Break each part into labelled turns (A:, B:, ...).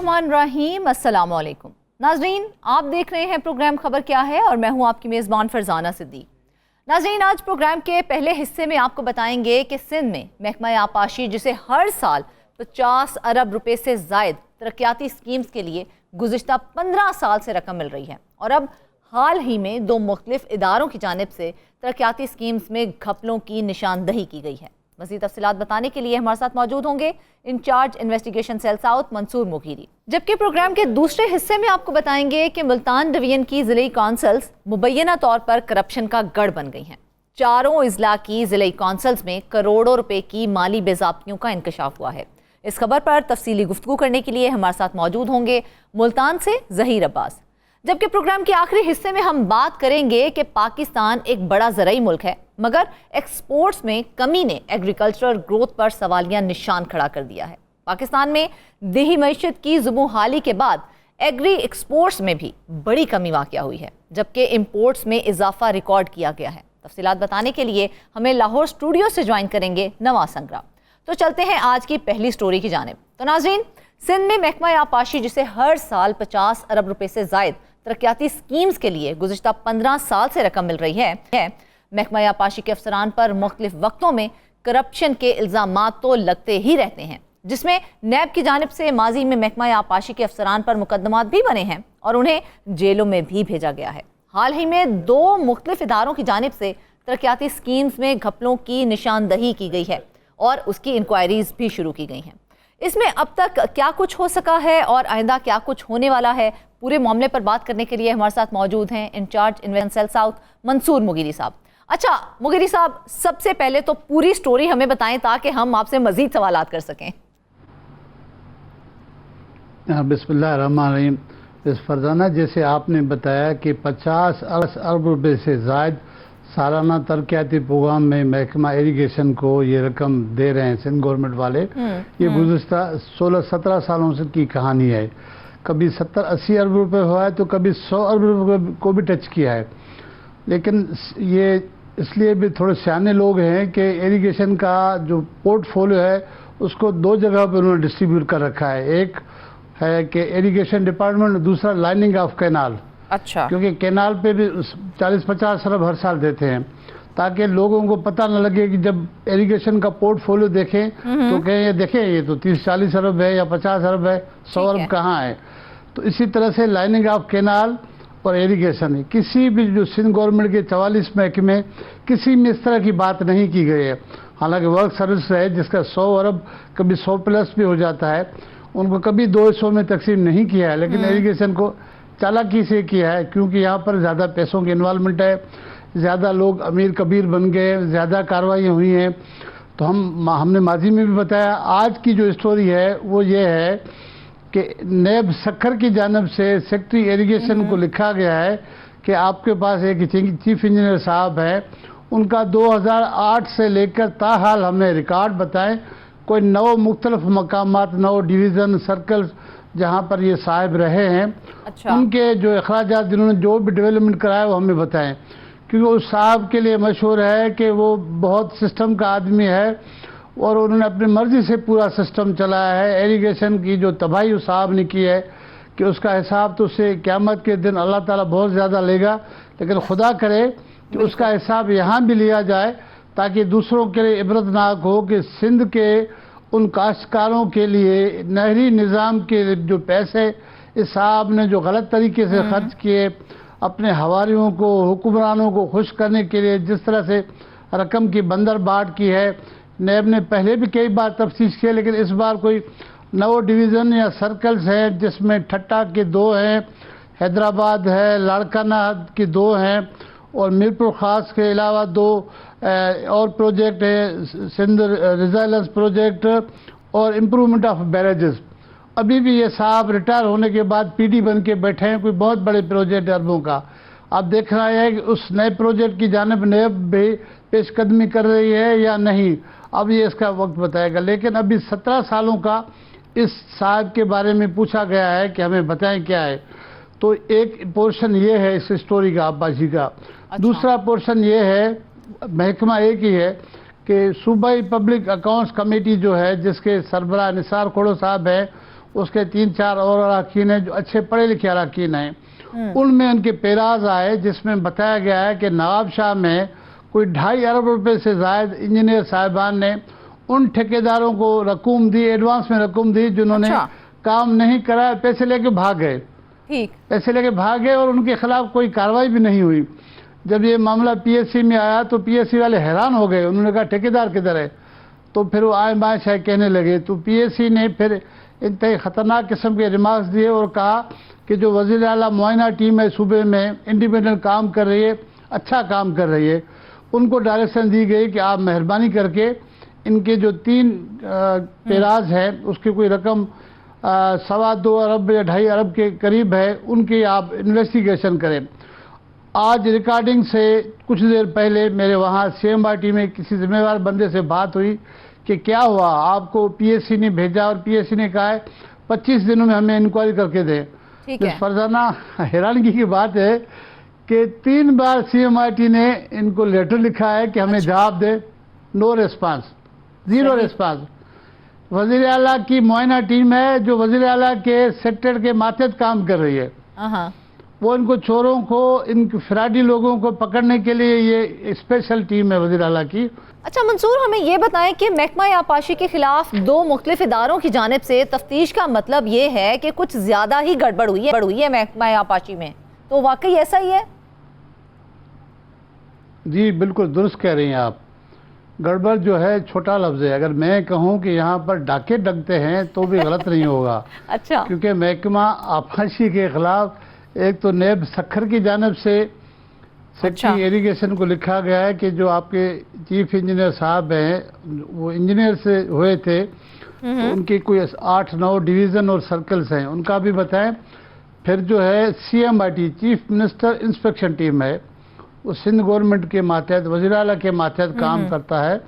A: बिस्मिल्लाहिर्रहमानिर्रहीम। अस्सलाम वालेकुम नाज़रीन, आप देख रहे हैं प्रोग्राम खबर क्या है और मैं हूं आपकी मेज़बान फरजाना सिद्दीक। नाज़रीन, आज प्रोग्राम के पहले हिस्से में आपको बताएंगे कि सिंध में महकमा आपाशी, जिसे हर साल 50 अरब रुपए से ज़ायद तरक्याती स्कीम्स के लिए गुज़िश्ता 15 साल से रकम मिल रही है, और अब हाल ही में 2 मुख्तलिफ इदारों की जानिब से तरक्याती स्कीम्स में घपलों की निशानदही की गई है। मज़ीद तफसीलात बताने के लिए हमारे साथ मौजूद होंगे incharge investigation cell south Mansoor Mugheeri. जबकि प्रोग्राम के दूसरे हिस्से में आपको बताएंगे कि मुल्तान डिवीजन की ज़िले कौंसल्स मुबैना तौर पर करप्शन का गढ़ बन गई हैं। चारों इजला की ज़िले कौंसल्स में करोड़ों रुपए की माली बेज़ाब्तियों का इंकशाफ हुआ है। इस खबर पर तफसीली गुफ्तगू करने के लिए हमारे साथ मौजूद होंगे मुल्तान से ज़हीर अब्बास। जबकि प्रोग्राम के आखिरी हिस्से में हम बात करेंगे कि पाकिस्तान एक बड़ा ज़राई मुल्क है, मगर एक्सपोर्ट्स में कमी ने एग्रीकल्चरल ग्रोथ पर सवालिया निशान खड़ा कर दिया है। पाकिस्तान में देही मईशत की ज़ुबूहाली के बाद एग्री एक्सपोर्ट्स में भी बड़ी कमी वाक़या हुई है, जबकि इम्पोर्ट्स में इजाफा रिकॉर्ड किया गया है। तफसीलात बताने के लिए हमें लाहौर स्टूडियो से ज्वाइन करेंगे नवाज संग्रा। तो चलते हैं आज की पहली स्टोरी की जानिब। तो नाज़रीन, सिंध में महकमा आपाशी, जिसे हर साल 50 अरब रुपए से ज़ायद तरक्याती स्कीम्स के लिए गुज़िश्ता 15 साल से रकम मिल रही है। महकमा आपाशी के अफसरान पर मुख्तलिफ वक्तों में करप्शन के इल्ज़ामात तो लगते ही रहते हैं, जिसमें नैब की जानिब से माजी में महकमा आपाशी के अफसरान पर मुकदमात भी बने हैं और उन्हें जेलों में भी भेजा गया है। हाल ही में 2 मुख्तलिफ इदारों की जानिब से तरक्याती स्कीम्स में घपलों की निशानदही की गई है और उसकी इंक्वायरीज भी शुरू की गई हैं। इसमें अब तक क्या कुछ हो सका है और आइंदा क्या कुछ होने वाला है, पूरे मामले पर बात करने के लिए हमारे साथ मौजूद हैं incharge investigation cell south Mansoor Mugheeri साहब। अच्छा मुगीरी साहब, सबसे पहले तो पूरी स्टोरी हमें बताएं ताकि हम आपसे मजीद सवालात कर सकें।
B: बिस्मिल्लाहिर्रहमानिर्रहीम। फरजाना, जैसे आपने बताया कि 50 अरब रुपए से ज़ायद सालाना तरक्याती प्रोग्राम में महकमा इरिगेशन को ये रकम दे रहे हैं सिंध गवर्नमेंट वाले। ये गुज़िश्ता 16-17 सालों से की कहानी है। कभी 70-80 अरब रुपए हुआ है तो कभी 100 अरब रुपए को भी टच किया है। लेकिन ये इसलिए भी थोड़े सियाने लोग हैं कि इरिगेशन का जो पोर्टफोलियो है उसको 2 जगह पर उन्होंने डिस्ट्रीब्यूट कर रखा है। एक है कि इरिगेशन डिपार्टमेंट, दूसरा लाइनिंग ऑफ कैनाल।
A: अच्छा।
B: क्योंकि कैनाल पे भी 40-50 अरब हर साल देते हैं, ताकि लोगों को पता न लगे कि जब इरिगेशन का पोर्टफोलियो देखें तो कहें ये देखें ये तो 30-40 अरब है या 50 अरब है, 100 अरब कहाँ है। तो इसी तरह से लाइनिंग ऑफ कैनाल और इरिगेशन है। किसी भी जो सिंध गवर्नमेंट के 44 महकमे किसी में इस तरह की बात नहीं की गई है। हालांकि वर्क सर्विस है जिसका 100 अरब कभी 100 प्लस भी हो जाता है, उनको कभी 2 हिस्सों में तकसीम नहीं किया है। लेकिन इरिगेशन को चालाकी से किया है, क्योंकि यहाँ पर ज़्यादा पैसों की इन्वॉल्वमेंट है, ज़्यादा लोग अमीर कबीर बन गए, ज़्यादा कार्रवाइयाँ हुई हैं। तो हमने माजी में भी बताया। आज की जो स्टोरी है वो ये है कि नैब सखर की जानब से सेक्रेटरी इरिगेशन को लिखा गया है कि आपके पास एक चीफ इंजीनियर साहब हैं, उनका 2008 से लेकर ताहाल हमने रिकॉर्ड बताएं, कोई 9 मुख्तलिफ मकामात, 9 डिवीज़न सर्कल जहाँ पर ये साहब रहे हैं। अच्छा। उनके जो अखराजात जिन्होंने जो भी डेवलपमेंट कराया वो हमें बताएं, क्योंकि उस साहब के लिए मशहूर है कि वो बहुत सिस्टम का आदमी है और उन्होंने अपनी मर्जी से पूरा सिस्टम चलाया है। इरिगेशन की जो तबाही उस साहब ने की है कि उसका हिसाब तो उससे क़यामत के दिन अल्लाह ताला बहुत ज़्यादा लेगा, लेकिन खुदा करे कि उसका हिसाब यहाँ भी लिया जाए ताकि दूसरों के लिए इबरतनाक हो कि सिंध के उन काश्तकारों के लिए नहरी निज़ाम के जो पैसे इस साहब ने जो गलत तरीके से खर्च किए, अपने हवारियों को, हुक्मरानों को खुश करने के लिए जिस तरह से रकम की बंदर बाट की है। नैब ने पहले भी कई बार तफ्तीश किया, लेकिन इस बार कोई 9 डिवीज़न या सर्कल्स हैं जिसमें ठट्टा के 2 हैं, हैदराबाद है, लाड़काना की 2 हैं और मीरपुर खास के अलावा 2 और प्रोजेक्ट है, सिंध रिजाइलेंस प्रोजेक्ट और इम्प्रूवमेंट ऑफ बैरेजेस। अभी भी ये साहब रिटायर होने के बाद पीडी बन के बैठे हैं, कोई बहुत बड़े प्रोजेक्ट अरबों का। अब देखना है कि उस नए प्रोजेक्ट की जानिब नैब भी पेशकदमी कर रही है या नहीं, अब ये इसका वक्त बताएगा। लेकिन अभी 17 सालों का इस साहब के बारे में पूछा गया है कि हमें बताएं क्या है। तो एक पोर्शन ये है इस स्टोरी का आपाशी का। अच्छा। दूसरा पोर्शन ये है, महकमा एक ही है कि सूबाई पब्लिक अकाउंट्स कमेटी जो है जिसके सरबराह निसार खोड़ो साहब है, उसके 3-4 और अरकान हैं जो अच्छे पढ़े लिखे अरकान हैं, उनमें उनके पेराज आए जिसमें बताया गया है कि नवाब शाह में कोई 2.5 अरब रुपए से ज्यादा इंजीनियर साहिबान ने उन ठेकेदारों को रकूम दी, एडवांस में रकूम दी जिन्होंने काम नहीं करा, पैसे लेके भाग गए।
A: ठीक,
B: पैसे लेके भाग गए और उनके खिलाफ कोई कार्रवाई भी नहीं हुई। जब ये मामला पीएससी में आया तो पीएससी वाले हैरान हो गए, उन्होंने कहा ठेकेदार किधर है, तो फिर वो आए बाएं शायद कहने लगे। तो पीएससी ने फिर इंतहाई खतरनाक किस्म के रिमार्क्स दिए और कहा कि जो वज़ीर आला मुआयना टीम है सूबे में इंडिपेंडेंट काम कर रही है, अच्छा काम कर रही है, उनको डायरेक्शन दी गई कि आप मेहरबानी करके इनके जो 3 पेराज है उसकी कोई रकम 2.25 अरब या 2.5 अरब के करीब है, उनकी आप इन्वेस्टिगेशन करें। आज रिकॉर्डिंग से कुछ देर पहले मेरे वहाँ CMRT में किसी जिम्मेवार बंदे से बात हुई कि क्या हुआ, आपको पीएससी ने भेजा और पीएससी ने कहा है 25 दिनों में हमें इंक्वायरी करके दें। इस फरजाना हैरानगी की बात है कि 3 बार CMRT ने इनको लेटर लिखा है कि हमें जवाब दे, नो रिस्पांस, 0 रिस्पांस। वज़ीर आला की मुआयना टीम है जो वज़ीर आला के सेक्टर के मातहत काम कर रही है, वो इनको चोरों को, इन फिराडी लोगों को पकड़ने के लिए ये स्पेशल टीम है वज़ीर आला की।
A: अच्छा मंसूर, हमें ये बताएं कि महकमा आपाशी के खिलाफ 2 मुख्तलिफ इदारों की जानिब से तफ्तीश का मतलब ये है कि कुछ ज्यादा ही गड़बड़ हुई है महकमा आपाशी में, तो वाकई ऐसा ही है?
B: जी बिल्कुल दुरुस्त कह रही हैं आप। गड़बड़ जो है छोटा लफ्ज़ है, अगर मैं कहूँ कि यहाँ पर डाके डगते हैं तो भी गलत नहीं होगा।
A: अच्छा,
B: क्योंकि महकमा आपाशी के खिलाफ एक तो नेब सखर की जानिब से सेक्रेटरी इरिगेशन को लिखा गया है कि जो आपके चीफ इंजीनियर साहब हैं वो इंजीनियर से हुए थे, तो उनकी कोई 8-9 डिवीज़न और सर्कल्स हैं, उनका भी बताएं। फिर जो है CMRT chief minister inspection team है, वो सिंध गवर्नमेंट के मातहत, वज़ीर आला के मातहत काम करता है,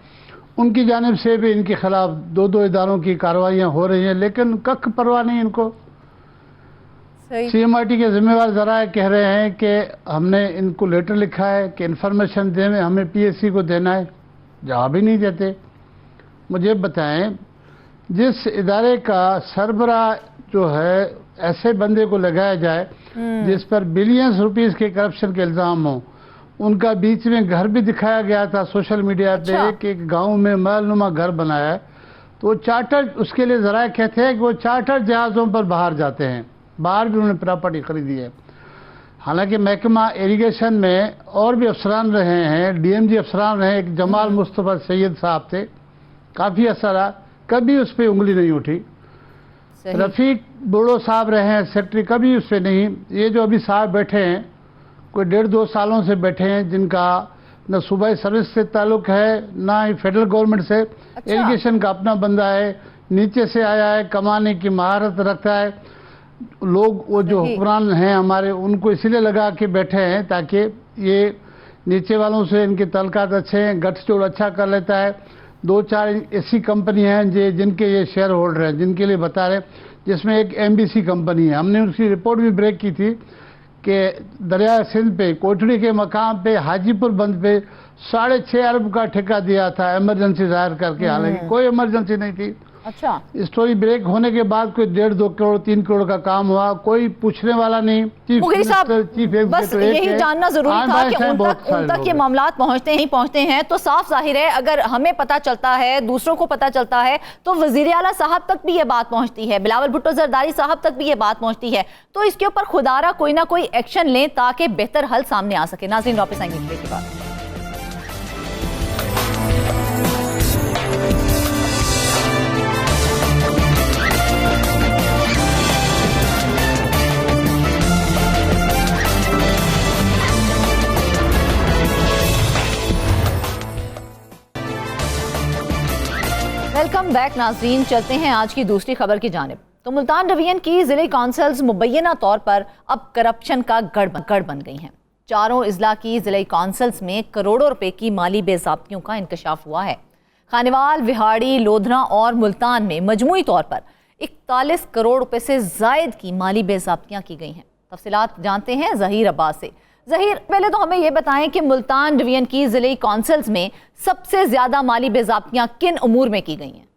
B: उनकी जानिब से भी इनके खिलाफ 2 इदारों की कार्रवाइयाँ हो रही हैं, लेकिन कख परवाह नहीं इनको। CMRT के जिम्मेवार ज़राए कह रहे हैं कि हमने इनको लेटर लिखा है कि इंफॉर्मेशन दें, हमें पीएससी को देना है, जवाब ही नहीं देते। मुझे बताएं, जिस इदारे का सरबरा जो है ऐसे बंदे को लगाया जाए जिस पर बिलियंस रुपीस के करप्शन के इल्ज़ाम हो, उनका बीच में घर भी दिखाया गया था सोशल मीडिया पे कि एक गाँव में महलनुमा घर बनाया है, तो वो चार्टर, उसके लिए ज़राए कहते हैं कि वो चार्टर जहाज़ों पर बाहर जाते हैं, बाहर भी उन्होंने प्रॉपर्टी खरीदी है। हालांकि महकमा इरिगेशन में और भी अफसरान रहे हैं, DMG अफसरान रहे, एक जमाल मुस्तफ़ा सैयद साहब थे, काफ़ी असरा, कभी उस पर उंगली नहीं उठी। रफ़ीक बुड़ो साहब रहे हैं सेक्रेटरी, कभी उस पर नहीं। ये जो अभी साहब बैठे हैं कोई 1.5-2 सालों से बैठे हैं, जिनका न सूबाई सर्विस से ताल्लुक़ है ना ही फेडरल गवर्नमेंट से। इरिगेशन का अपना बंदा है, नीचे से आया है, कमाने की महारत रखता है। लोग वो जो हुक्मरान हैं हमारे, उनको इसलिए लगा के बैठे हैं ताकि ये नीचे वालों से इनके तल्कात अच्छे हैं, गठजोड़ अच्छा कर लेता है। 2-4 ऐसी कंपनी हैं जिनके ये शेयर होल्डर हैं, जिनके लिए बता रहे, जिसमें एक MBC कंपनी है। हमने उसकी रिपोर्ट भी ब्रेक की थी कि दरिया सिंध पे कोटड़ी के मकाम पे हाजीपुर बंद पे 6.5 अरब का ठेका दिया था इमरजेंसी जाहिर करके, हालांकि कोई इमरजेंसी नहीं थी।
A: अच्छा,
B: स्टोरी ब्रेक होने के बाद कोई 1.5-2 करोड़ 3 करोड़ का काम हुआ, कोई पूछने वाला नहीं। चीफ मिनिस्टर, चीफ
A: बस यही जानना जरूरी था कि उन तक ये मामलात पहुंचते हैं तो साफ जाहिर है अगर हमें पता चलता है, दूसरों को पता चलता है, तो वजीर आला साहब तक भी ये बात पहुंचती है, बिलावल भुट्टो जरदारी साहब तक भी ये बात पहुंचती है, तो इसके ऊपर खुदारा कोई ना कोई एक्शन लें ताकि बेहतर हल सामने आ सके। नाज़रीन, वापस आएंगे की बात। वेलकम बैक नाज़रीन, चलते हैं आज की दूसरी खबर की जानिब। तो मुल्तान डिवीजन की ज़िले काउंसिल्स मुबैना तौर पर अब करप्शन का गढ़ बन गई हैं। 4 इजला की ज़िले काउंसिल्स में करोड़ों रुपए की माली बेज़ाब्तियों का इंकशाफ हुआ है। खानेवाल, विहाड़ी, लोधरा और मुल्तान में मजमूई तौर पर 41 करोड़ रुपए से जायद की माली बेज़ाब्तियाँ की गई हैं। तफसीलात जानते हैं ज़हीर अब्बास से। ज़हीर, पहले तो हमें यह बताएं कि मुल्तान डिवीजन की ज़िले काउंसिल्स में सबसे ज्यादा माली बेज़ाब्तियाँ किन उमूर में की गई हैं?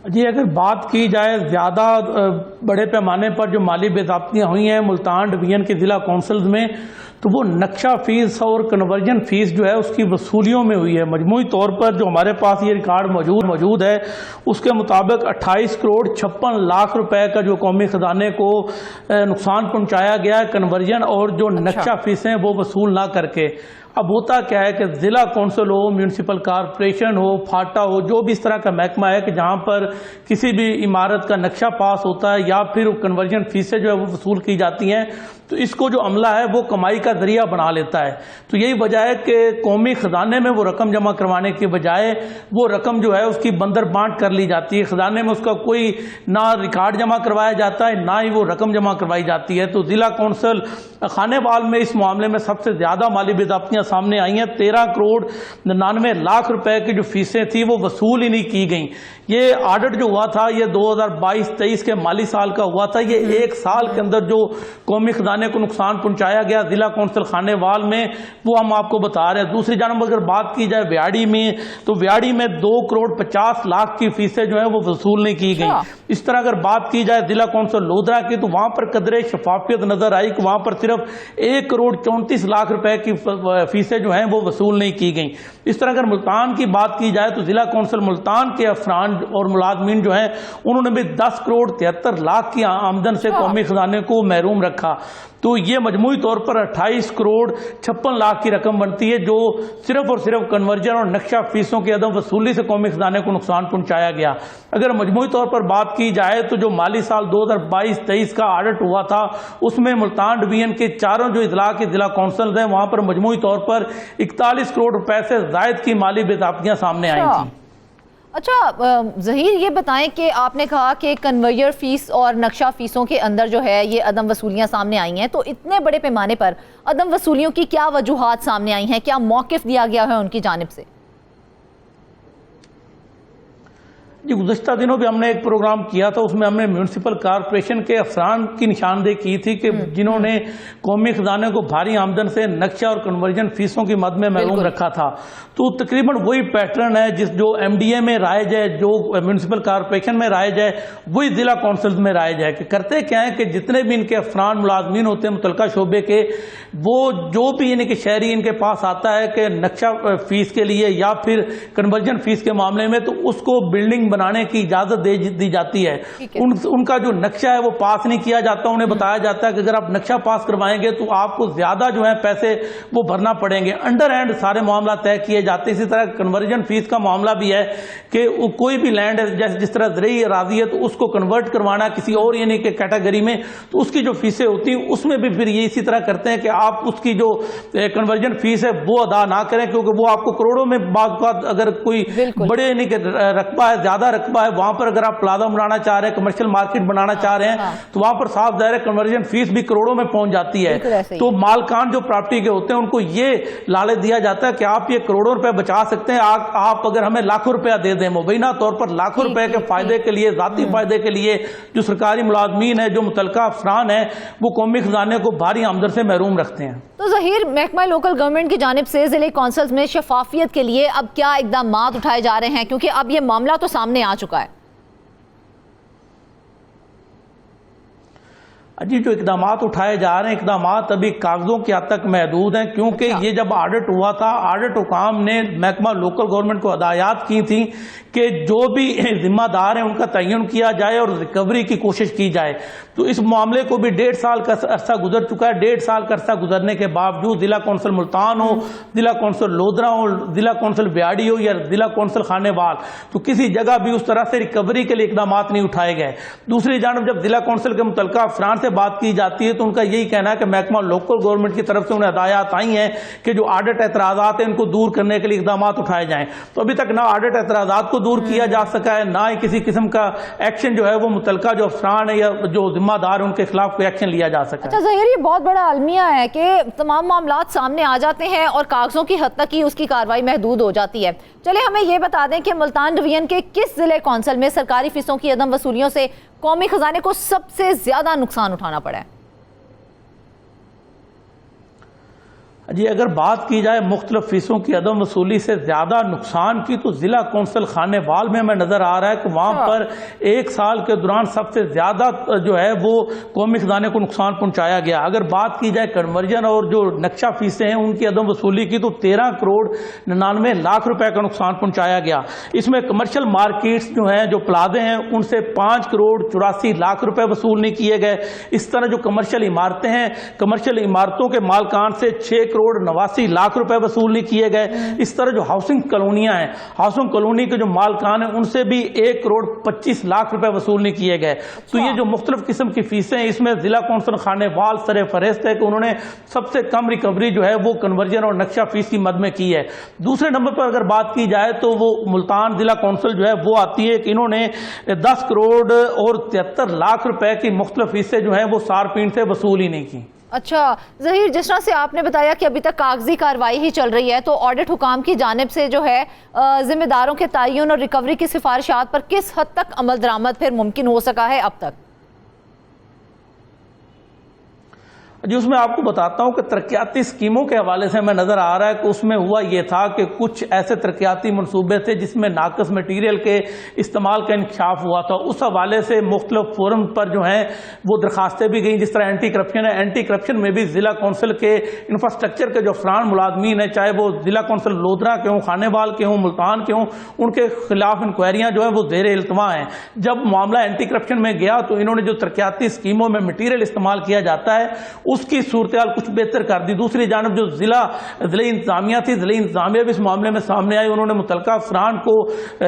C: जी, अगर बात की जाए ज़्यादा बड़े पैमाने पर जो माली बेज़ाब्तियाँ हुई हैं मुल्तान डिवीज़न के ज़िला कौंसल्स में, तो वो नक्शा फ़ीस और कन्वर्जन फ़ीस जो है उसकी वसूलियों में हुई है। मजमूई तौर पर जो हमारे पास ये रिकॉर्ड मौजूद है उसके मुताबिक 28 करोड़ 56 लाख रुपए का जो कौमी ख़जाने को नुकसान पहुंचाया गया है कन्वर्जन और जो नक्शा फ़ीसें वो वसूल ना करके। अब होता क्या है कि ज़िला कौंसिल हो, म्यूनसिपल कॉरपोरेशन हो, फाटा हो, जो भी इस तरह का महकमा है कि जहाँ पर किसी भी इमारत का नक्शा पास होता है या फिर कन्वर्जन फीसें जो है वो वसूल की जाती हैं, तो इसको जो अमला है वो कमाई का जरिया बना लेता है। तो यही वजह है कि कौमी ख़जाने में वो रकम जमा करवाने के बजाय वो रकम जो है उसकी बंदर बांट कर ली जाती है। ख़जाने में उसका कोई ना रिकॉर्ड जमा करवाया जाता है, ना ही वो रकम जमा करवाई जाती है। तो ज़िला कौंसिल खानेवाल में इस मामले में सबसे ज़्यादा माली बेज़ाब्तियाँ सामने आई हैं। 13 करोड़ 99 लाख रुपए की जो फीसें थी वो वसूल ही नहीं की गई। ये ऑडिट जो हुआ था ये 2022-23 के माली साल का हुआ था। ये एक साल के अंदर जो कौमी ख़जाने को नुकसान पहुंचाया गया ज़िला कौंसिल खानेवाल में, वो हम आपको बता रहे हैं। दूसरी जानब अगर बात की जाए व्याड़ी में, तो व्याड़ी में 2 करोड़ 50 लाख की फीसें जो है वो वसूल नहीं की गई। इस तरह अगर बात की जाए ज़िला कौंसिल लोधरा की, तो वहाँ पर कदरे शफाफियत नज़र आई कि वहाँ पर सिर्फ 1 करोड़ 34 लाख रुपए की फीसें जो हैं वो वसूल नहीं की गई। इस तरह अगर मुल्तान की बात की जाए तो ज़िला कौंसिल मुल्तान के अफरान और मुलाजमीन जो हैं उन्होंने भी 10 करोड़ 73 लाख की आमदन से कौमी ख़जाने को महरूम रखा। तो ये मजमूई तौर पर 28 करोड़ 56 लाख की रकम बनती है जो सिर्फ और सिर्फ कन्वर्जन और नक्शा फीसों की अदम वसूली से कौमी ख़जाने को नुकसान पहुंचाया गया। अगर मजमूई तौर पर बात की जाए तो जो माली साल 2022-23 का ऑडिट हुआ था उसमें मुल्तान डिवीजन के चारों जो इजला के ज़िला कौंसिल हैं वहाँ पर मजमूई तौर पर 41 करोड़ रुपए से ज़ायद की माली बेज़ाब्तियाँ सामने आई थी।
A: अच्छा ज़हीर, ये बताएं कि आपने कहा कि कन्वेयर फीस और नक्शा फीसों के अंदर जो है ये अदम वसूलियाँ सामने आई हैं, तो इतने बड़े पैमाने पर अदम वसूलियों की क्या वजूहात सामने आई हैं, क्या मौक़िफ़ दिया गया है उनकी जानिब से?
C: जी, गुज़श्ता दिनों भी हमने एक प्रोग्राम किया था, उसमें हमने म्यूनसिपल कॉरपोरेशन के अफरान की निशानदेही की थी कि जिन्होंने कौमी ख़जाने को भारी आमदन से नक्शा और कन्वर्जन फीसों की मद में महरूम रखा था। तो तकरीबन वही पैटर्न है जिस जो MDA में राइज है, जो म्यूनसिपल कॉरपोरेशन में राइज है, वही ज़िला कौंसिल में राइज है। कि करते क्या है कि जितने भी इनके अफरान मुलाजमीन होते हैं मुतलका शोबे के, वो जो भी इनके शहरी इनके पास आता है कि नक्शा फीस के लिए या फिर कन्वर्जन फीस के मामले में, तो उसको बिल्डिंग बनाने की इजाजत दी जाती है। उनका जो नक्शा है वो पास नहीं किया जाता। उन्हें बताया जाता है कि अगर आप नक्शा पास करवाएंगे तो आपको ज्यादा जो है पैसे वो भरना पड़ेंगे। अंडर हैंड सारे मामला तय किए जाते हैं। इसी तरह कन्वर्जन फीस का मामला भी है कि कोई भी लैंड है, जैसे जिस तरह ज़रई अराज़ी है, तो उसको कन्वर्ट करवाना किसी और यानी कि कैटेगरी में, तो उसकी जो फीसें होती हैं उसमें भी फिर ये इसी तरह करते हैं कि आप उसकी जो कन्वर्जन फीस है वो अदा ना करें, क्योंकि वो आपको करोड़ों में बात अगर कोई बड़े यानी कि रकबा है, ज्यादा रकबा है, वहां पर अगर आप प्लाजा बनाना चाह रहे हैं, कमर्शियल मार्केट बनाना चाह रहे हैं, तो वहां पर साफ जाहिर है कन्वर्जन फीस भी करोड़ों में पहुंच जाती है। तो मालकान जो प्रॉपर्टी के होते हैं उनको ये लालच दिया जाता है कि आप ये करोड़ों रुपए बचा सकते हैं, आप अगर हमें लाखों रुपया दे दें। मुबैना तौर पर लाखों रुपए के फायदे के लिए, जाती फायदे के लिए जो सरकारी मुलाजमीन है, जो मुतलका अफसरान है, वो कौमी खजाने को भारी आमदन से महरूम रखते हैं।
A: तो ज़हीर, महकमा लोकल गवर्नमेंट की जानिब से ज़िले कौंसिल्स में शफाफियत के लिए अब क्या इकदाम उठाए जा रहे हैं, क्योंकि अब ये मामला तो सामने आ चुका है?
C: जी, जो इकदाम उठाए जा रहे हैं, इकदाम अभी कागजों की हद तक महदूद हैं, क्योंकि ये जब ऑडिट हुआ था, ऑडिट हुकाम ने महकमा लोकल गवर्नमेंट को हदायत की थी कि जो भी जिम्मेदार हैं उनका तयन किया जाए और रिकवरी की कोशिश की जाए। तो इस मामले को भी 1.5 साल का अरसा गुजर चुका है। 1.5 साल का अरसा गुजरने के बावजूद जिला कौंसिल मुल्तान हो, जिला कौंसिल लोधरा हो, जिला कौंसिल ब्याड़ी हो या जिला कौंसिल खानेवाल, तो किसी जगह भी उस तरह से रिकवरी के लिए इकदाम नहीं उठाए गए। दूसरी जानब जब जिला कौंसिल के मुतलका अफसरान से बात की जाती है तो उनका यही कहना है कि महकमा लोकल गवर्नमेंट की तरफ से उन्हें हदायत आई हैं कि जो ऑडिट एतराज़ात हैं इनको दूर करने के लिए इकदाम उठाए जाएं। तो अभी तक ना ऑडिट एतराज़ात को दूर किया जा सका है, ना ही किसी किस्म का एक्शन जो है वो मुतलका जो अफसरान है या जो जिम्मेदार है उनके खिलाफ कोई एक्शन लिया जा सका।
A: अच्छा ज़हीर, ये बहुत बड़ा अलमिया है कि तमाम मामलात सामने आ जाते हैं और कागजों की हद तक ही उसकी कार्रवाई महदूद हो जाती है। चले हमें ये बता दें कि मुल्तान डिवीजन के किस जिले कौंसिल में सरकारी फीसों की अदम वसूलियों से कौमी खजाने को सबसे ज्यादा नुकसान उठाना पड़ा है?
C: जी, अगर बात की जाए मुख्तलिफ फीसों की अदम वसूली से ज़्यादा नुकसान की, तो ज़िला कौंसल खानेवाल में हमें नज़र आ रहा है कि वहाँ पर एक साल के दौरान सबसे ज़्यादा जो है वो कौमी खजाने को नुकसान पहुँचाया गया। अगर बात की जाए कन्वर्जन और जो नक्शा फीसें हैं उनकी अदम वसूली की, तो 13 करोड़ 99 लाख रुपए का नुकसान पहुँचाया गया। इसमें कमर्शियल मार्केट्स जो हैं, जो प्लाजे हैं, उनसे 5 करोड़ 84 लाख रुपए वसूल नहीं किए गए। इस तरह जो कमर्शियल इमारतें हैं, कमर्शियल इमारतों के मालकान से 6 करोड़ 89 लाख रुपए वसूल नहीं किए गए। इस तरह जो हाउसिंग कॉलोनियां हैं, हाउसिंग कॉलोनी के जो मालकान हैं, उनसे भी 1 करोड़ 25 लाख रुपए वसूल नहीं किए गए। तो ये जो मुख्तलिफ किस्म की फीसें, इसमें जिला कौंसल खानेवाल सरे फहरिस्त है कि उन्होंने सबसे कम रिकवरी जो है वो कन्वर्जन और नक्शा फीस की मद में की है। दूसरे नंबर पर अगर बात की जाए तो वो मुल्तान जिला कौंसिल जो है वो आती है कि इन्होंने 10 करोड़ और 73 लाख रुपए की मुख्तलिफ फीसें जो है वो सार्फिन से वसूल ही नहीं की।
A: अच्छा ज़हीर, जिस तरह से आपने बताया कि अभी तक कागजी कार्रवाई ही चल रही है, तो ऑडिट हुकाम की जानिब से जो है जिम्मेदारों के तयन और रिकवरी की सिफारिशात पर किस हद तक अमल दरामद फिर मुमकिन हो सका है अब तक?
C: जी, उसमें आपको बताता हूं कि तरक्याती स्कीमों के हवाले से हमें नजर आ रहा है कि उसमें हुआ ये था कि कुछ ऐसे तरक्याती मनसूबे थे जिसमें नाकस मटीरियल के इस्तेमाल का इंकशाफ हुआ था। उस हवाले से मुख्तलिफ फोरम पर जो हैं वो दरखास्तें भी गई। जिस तरह एंटी करप्शन है, एंटी करप्शन में भी जिला कौंसिल के इंफ्रास्ट्रक्चर के जो अफरान मुलाजमीन है, चाहे वो जिला कौंसिल लोधरा के हों, खानेवाल के हों, मुल्तान के हों, उनके खिलाफ इंक्वायरियां जो है वो ज़ेर इल्तवा हैं। जब मामला एंटी करप्शन में गया तो इन्होंने जो तरक्याती स्कीमों में मटीरियल इस्तेमाल किया जाता है उसकी सूरत कुछ बेहतर कर दी। दूसरी जानब जो जिला इंतजामिया थी, जिला इंतजामिया भी इस मामले में सामने आई। उन्होंने मुतलका अफरान को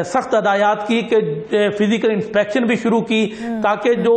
C: सख्त हदायत की कि फिजिकल इंस्पेक्शन भी शुरू की ताकि जो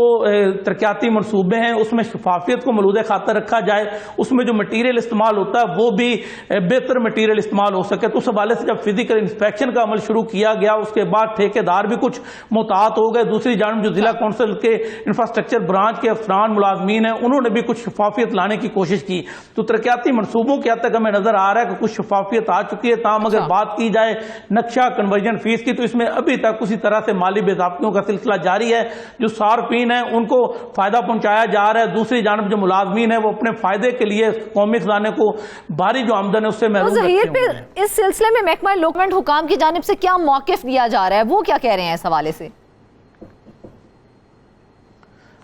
C: तरक्याती मनसूबे हैं उसमें शफाफियत को मलूद खातर रखा जाए, उसमें जो मटीरियल इस्तेमाल होता है वो भी बेहतर मटीरियल इस्तेमाल हो सके। तो उस हवाले से जब फिजिकल इंस्पेक्शन का अमल शुरू किया गया, उसके बाद ठेकेदार भी कुछ मुतात हो गए। दूसरी जानब जो जिला कौंसिल के इंफ्रास्ट्रक्चर ब्रांच के अफरान मुलाजमीन हैं, उन्होंने भी कुछ शफाफियत लाने की कोशिश की। तो तरक्याती मनसूबों के हद तक हमें नजर आ रहा है कि कुछ शफाफियत आ चुकी है। ताम अगर बात की जाए नक्शा कन्वर्जन फीस की, तो इसमें अभी तक उसी तरह से माली बेज़ाब्तियों का सिलसिला जारी है। जो सार्फिन है उनको फायदा पहुंचाया जा रहा है, दूसरी जानब जो मुलाजमीन है वो अपने फायदे के लिए कौमी खजाने को भारी जो आमदन है उससे महरूम रखते हैं।
A: इस सिलसिले में महकमा लोकमेंट हुकाम की जानिब से क्या मौक़िफ़ दिया जा रहा है, वो क्या कह रहे हैं इस हवाले से?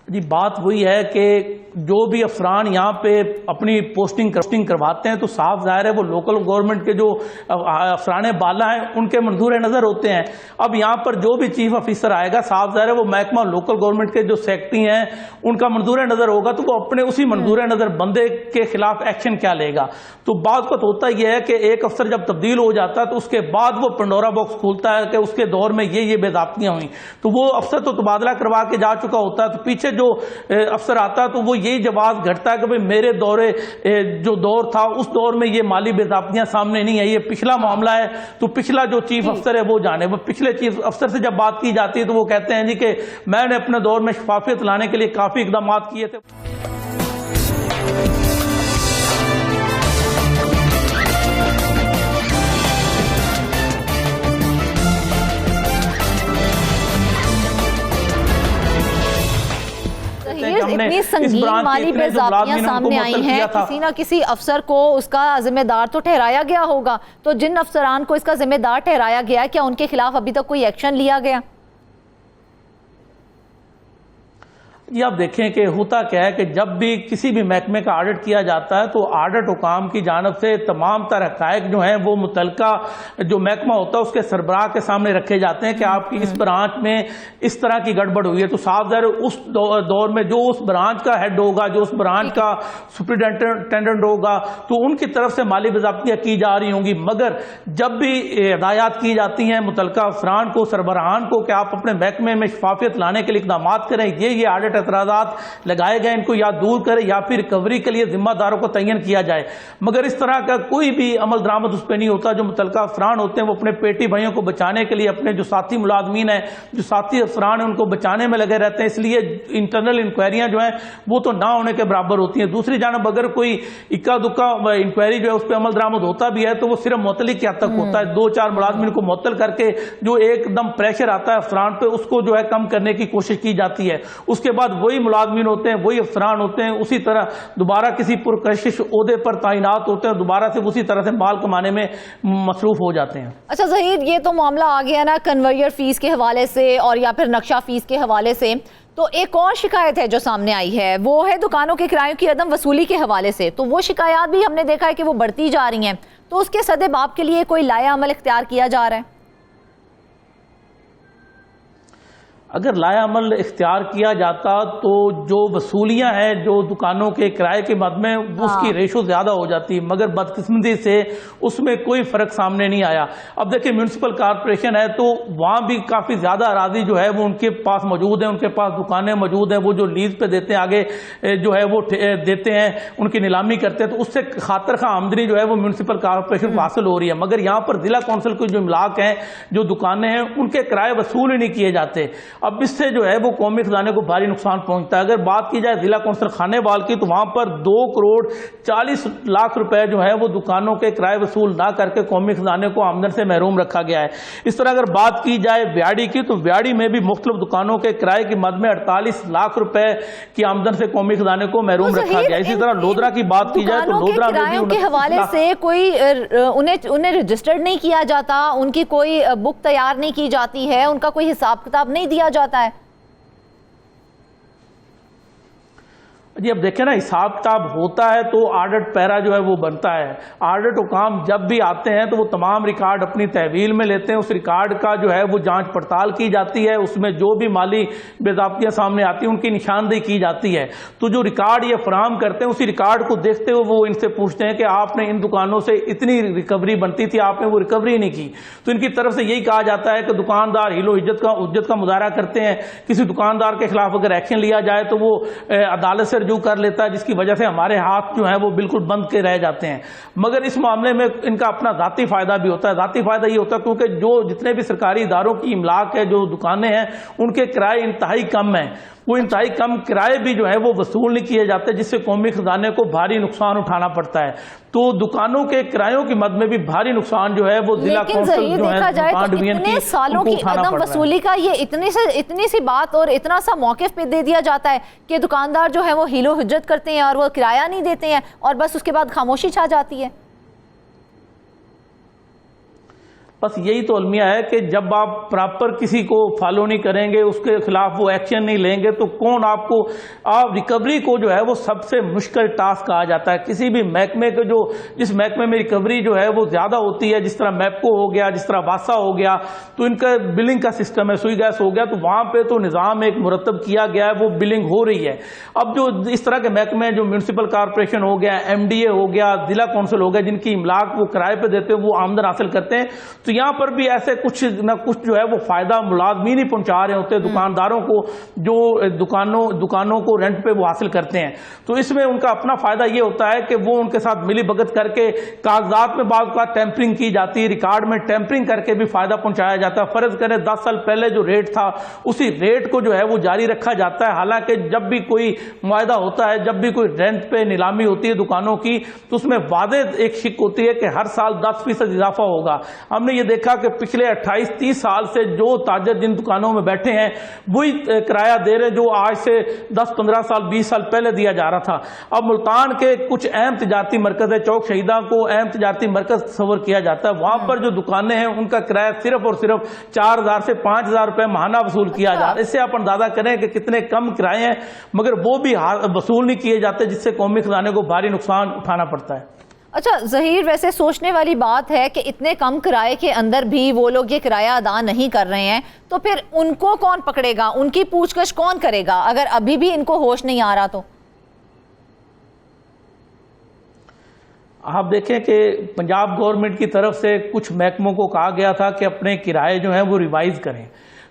C: जी, बात वही है कि जो भी अफरान यहाँ पे अपनी पोस्टिंग करवाते हैं तो साफ जाहिर है वो लोकल गवर्नमेंट के जो अफरान बाला हैं उनके मंजूर नज़र होते हैं। अब यहाँ पर जो भी चीफ ऑफिसर आएगा, साफ जाहिर है वो महकमा लोकल गवर्नमेंट के जो सेक्रेटरी हैं उनका मंजूर नज़र होगा, तो वो अपने उसी मंजूर नज़र बंदे के खिलाफ एक्शन क्या लेगा। तो बात तो होता यह है कि एक अफसर जब तब्दील हो जाता है तो उसके बाद वो पंडोरा बॉक्स खोलता है कि उसके दौर में ये बेज़ाब्तियाँ हुई। तो वो अफसर तो तबादला करवा के जा चुका होता है, तो पीछे जो अफसर आता है तो वो यही जवाब घटता है कि भाई मेरे जो दौर था उस दौर में ये माली बेज़ाब्तियां सामने नहीं है, ये पिछला मामला है। तो पिछला जो चीफ अफसर है वो जाने। वो पिछले चीफ अफसर से जब बात की जाती है तो वो कहते हैं जी कि मैंने अपने दौर में शफाफियत लाने के लिए काफी इकदाम किए थे।
A: इतनी संगीन माली बेज़ाब्तियां सामने आई हैं, किसी ना किसी अफसर को उसका जिम्मेदार तो ठहराया गया होगा। तो जिन अफसरान को इसका जिम्मेदार ठहराया गया, क्या उनके खिलाफ अभी तक कोई एक्शन लिया गया?
C: ये आप देखें कि होता क्या है कि जब भी किसी भी महकमे का ऑडिट किया जाता है तो ऑडिट हुकाम की जानब से तमाम तरह हक़ाइक़ जो हैं वो मुतलका जो महकमा होता है उसके सरबराह के सामने रखे जाते हैं कि आपकी इस ब्रांच में इस तरह की गड़बड़ हुई है। तो साफ ज़ाहिर उस दौर में जो उस ब्रांच का हेड होगा, जो उस ब्रांच का सुपरिटेंडेंट होगा, तो उनकी तरफ से माली बेज़ाब्तियाँ की जा रही होंगी। मगर जब भी हिदायत की जाती हैं मुतलका अफरान को, सरबराहान को कि आप अपने महकमे में शफाफियत लाने के लिए इक़दाम करें, ये ऑडिट एतराज़ात लगाए गए, इनको या दूर करें या फिर रिकवरी के लिए जिम्मेदारों को तयन किया जाए। मगर इस तरह का कोई भी अमल दरामद उस पर नहीं होता। जो मुतलका अफरान होते हैं वो अपने पेटी भाइयों को बचाने के लिए, अपने जो साथी मुलाजमीन है, जो साथी अफरान है, उनको बचाने में लगे रहते हैं। इसलिए इंटरनल इंक्वायरियां जो हैं वो तो ना होने के बराबर होती हैं। दूसरी जानब अगर कोई इक्का दुक्का इंक्वायरी जो है उस पर अमल दरामद होता भी है तो वो सिर्फ मुअत्तली के हद तक होता है। 2-4 मुलाजमीन को मुअत्तल करके जो एकदम प्रेशर आता है अफरान पे, उसको जो है कम करने की कोशिश की जाती है। उसके बाद बाद वही मुलाजमीन होते हैं, वही अफसरान होते हैं, उसी तरह दोबारा किसी पुरकशिश ओहदे पर तैनात होते हैं, दोबारा से उसी तरह से माल कमाने में मसरूफ हो जाते हैं।
A: अच्छा ज़हीर, ये तो मामला आ गया ना कन्वर्जन फीस के हवाले से और या फिर नक्शा फीस के हवाले से, तो एक और शिकायत है जो सामने आई है, वो है दुकानों के किरायों की अदम वसूली के हवाले से। तो वो शिकायत भी हमने देखा है कि वो बढ़ती जा रही हैं, तो उसके सद्देबाब के लिए कोई लाया अमल इख्तियार किया जा रहा है?
C: अगर लाया अमल इख्तियार किया जाता तो जो वसूलियां हैं जो दुकानों के किराए के मद में उसकी रेशो ज़्यादा हो जाती, मगर बदकिस्मती से उसमें कोई फ़र्क सामने नहीं आया। अब देखिए म्यूनसिपल कॉरपोरेशन है तो वहाँ भी काफ़ी ज़्यादा अराजी जो है वो उनके पास मौजूद है, उनके पास दुकानें मौजूद हैं, वो जो लीज पे देते हैं आगे जो है वो देते हैं, उनकी नीलामी करते हैं, तो उससे खातर खा आमदनी जो है वो म्यूनसिपल कॉरपोरेशन को हासिल हो रही है। मगर यहाँ पर ज़िला कौंसिल के जो इमलाक हैं, जो दुकानें हैं, उनके किराए वसूल ही नहीं किए जाते। अब इससे जो है वो कौमी खजाने को भारी नुकसान पहुंचता है। अगर बात की जाए जिला कौंसिल खानेवाल की, तो वहां पर 2 करोड़ 40 लाख रुपए जो है वो दुकानों के किराए वसूल ना करके कौमी खजाने को आमदन से महरूम रखा गया है। इस तरह अगर बात की जाए व्याड़ी की, तो व्याड़ी में भी मुख्तलिफ दुकानों के किराए की मद में 48 लाख रुपए की आमदन से कौमी खजाने को महरूम रखा गया। इसी तरह लोधरा की बात की जाए तो लोधरा में भी
A: के हवाले से कोई उन्हें रजिस्टर्ड नहीं किया जाता, उनकी कोई बुक तैयार नहीं की जाती है, उनका कोई हिसाब किताब नहीं दिया जाता है।
C: जी अब देखें ना, हिसाब किताब होता है तो ऑडिट पैरा जो है वो बनता है। ऑडिट हुकाम जब भी आते हैं तो वो तमाम रिकॉर्ड अपनी तहवील में लेते हैं, उस रिकॉर्ड का जो है वो जांच पड़ताल की जाती है, उसमें जो भी माली बेज़ाब्तियाँ सामने आती हैं उनकी निशानदेही की जाती है। तो जो रिकॉर्ड ये फराहम करते हैं, उसी रिकॉर्ड को देखते हुए वो इनसे पूछते हैं कि आपने इन दुकानों से इतनी रिकवरी बनती थी, आपने वो रिकवरी नहीं की। तो इनकी तरफ से यही कहा जाता है कि दुकानदार हिलो इज्जत का मुजाहरा करते हैं, किसी दुकानदार के खिलाफ अगर एक्शन लिया जाए तो वो अदालत से रजू कर लेता है, जिसकी वजह से हमारे हाथ जो है वो बिल्कुल बंद के रह जाते हैं। मगर इस मामले में इनका अपना जाती फायदा भी होता है। जाती फायदा ये होता है क्योंकि जो जितने भी सरकारी इदारों की इमलाक है, जो दुकानें हैं, उनके किराए इंतहाई कम हैं, वो इंतहाई कम किराए भी जो है वो वसूल नहीं किए जाते, जिससे कौमी खजाने को भारी नुकसान उठाना पड़ता है। तो दुकानों के किरायों की मद में भी भारी नुकसान जो है वो जिला कौंसिल जो है दुकान डिवीजन की
A: सालों की अदम वसूली का ये इतनी सी बात और इतना सा मौक़िफ़ पे दे दिया जाता है कि दुकानदार जो है वो हीलो हुज्जत करते हैं और वो किराया नहीं देते हैं और बस उसके बाद खामोशी छा जाती है।
C: बस यही तो अलमिया है कि जब आप प्रॉपर किसी को फॉलो नहीं करेंगे, उसके खिलाफ वो एक्शन नहीं लेंगे, तो कौन आपको आप रिकवरी को जो है वो सबसे मुश्किल टास्क कहा जाता है। किसी भी महकमे के जो जिस महकमे में रिकवरी जो है वो ज़्यादा होती है, जिस तरह मैपको हो गया, जिस तरह वासा हो गया, तो इनका बिलिंग का सिस्टम है, सुई गैस हो गया, तो वहाँ पर तो निज़ाम एक मुरतब किया गया है, वो बिलिंग हो रही है। अब जो इस तरह के महकमे जो म्यूनसिपल कॉरपोरेशन हो गया, MDA हो गया, जिला कौंसिल हो गया, जिनकी इमलाक वो किराए पर देते हैं, वो आमदन हासिल करते हैं, तो यहाँ पर भी ऐसे कुछ ना कुछ जो है वो फायदा मुलाजमीन ही पहुंचा रहे होते हैं दुकानदारों को, जो दुकानों को रेंट पे वो हासिल करते हैं। तो इसमें उनका अपना फायदा ये होता है कि वो उनके साथ मिली भगत करके कागजात में बाद का टेम्परिंग की जाती है, रिकॉर्ड में टेम्परिंग करके भी फायदा पहुंचाया जाता है। फर्ज करें 10 साल पहले जो रेट था उसी रेट को जो है वो जारी रखा जाता है। हालांकि जब भी कोई मुआहदा होता है, जब भी कोई रेंट पे नीलामी होती है दुकानों की, तो उसमें वादे एक शिक होती है कि हर साल 10% इजाफा होगा। हमने ये देखा कि पिछले 28-30 साल से जो ताजर जिन दुकानों में बैठे हैं वही किराया दे रहे जो आज से 10-15 साल 20 साल पहले दिया जा रहा था। अब मुल्तान के कुछ अहम तिजारती मरकज है, चौक शहीदा को अहम तिजारती मरकज तस्वर किया जाता है, वहां पर जो दुकानें हैं उनका किराया सिर्फ और सिर्फ 4000 से 5000 रुपए माहाना वसूल किया जा रहा है। इससे आप अंदाजा करें कि कितने कम किराए हैं, मगर वो भी वसूल नहीं किए जाते, जिससे कौमी खजाने को भारी नुकसान उठाना पड़ता है।
A: अच्छा ज़हीर, वैसे सोचने वाली बात है कि इतने कम किराए के अंदर भी वो लोग ये किराया अदा नहीं कर रहे हैं, तो फिर उनको कौन पकड़ेगा, उनकी पूछताछ कौन करेगा अगर अभी भी इनको होश नहीं आ रहा? तो
C: आप देखें कि पंजाब गवर्नमेंट की तरफ से कुछ महकमों को कहा गया था कि अपने किराए जो हैं वो रिवाइज करें,